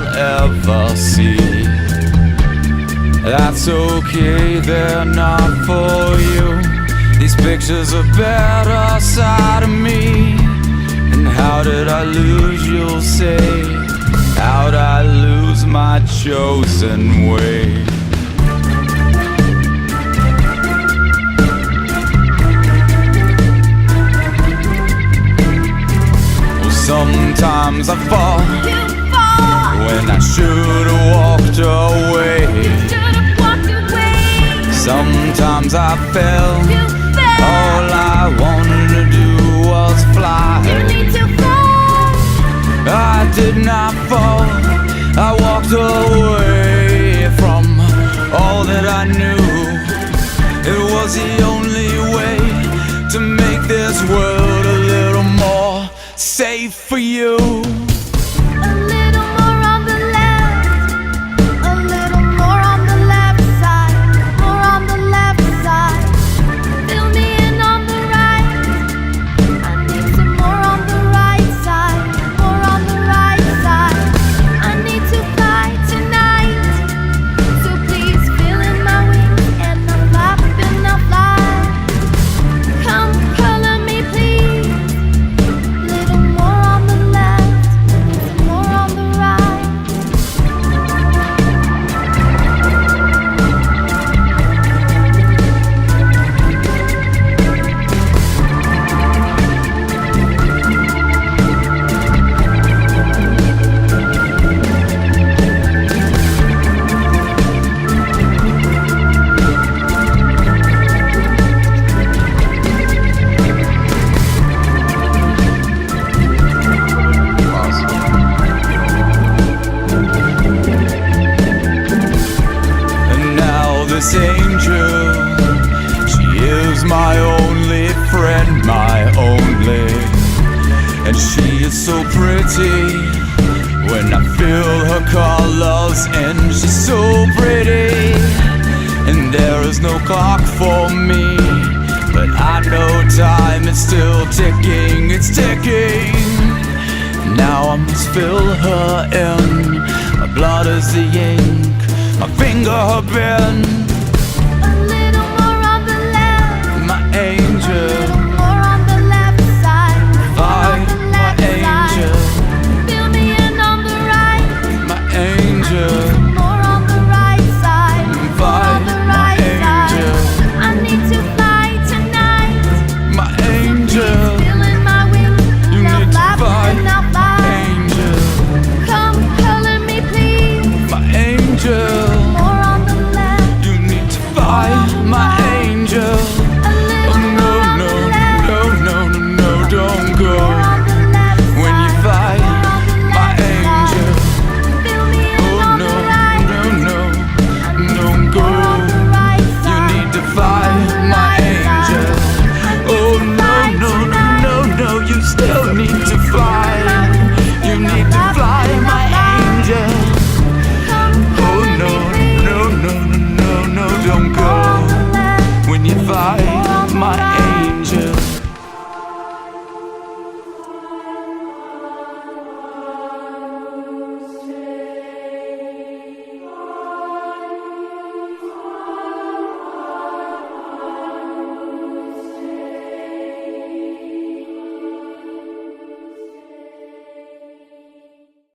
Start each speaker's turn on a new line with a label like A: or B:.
A: you'll ever see. That's okay, they're not for you. These pictures are better side of me. And how did I lose, you'll say? How'd I lose my chosen way? Well, sometimes I fall when I should've walked away. Sometimes I fell. All I wanted to do was fly. I did not fall. I walked away from all that I knew. It was the only way to make this world a little more safe for you. This angel, she is my only friend, my only. And she is so pretty when I feel her colors, and she's so pretty. And there is no clock for me, but I know time is still ticking, it's ticking. Now I must fill her in. My blood is the ink, my finger her pen.
B: A little more on the left.
A: My aim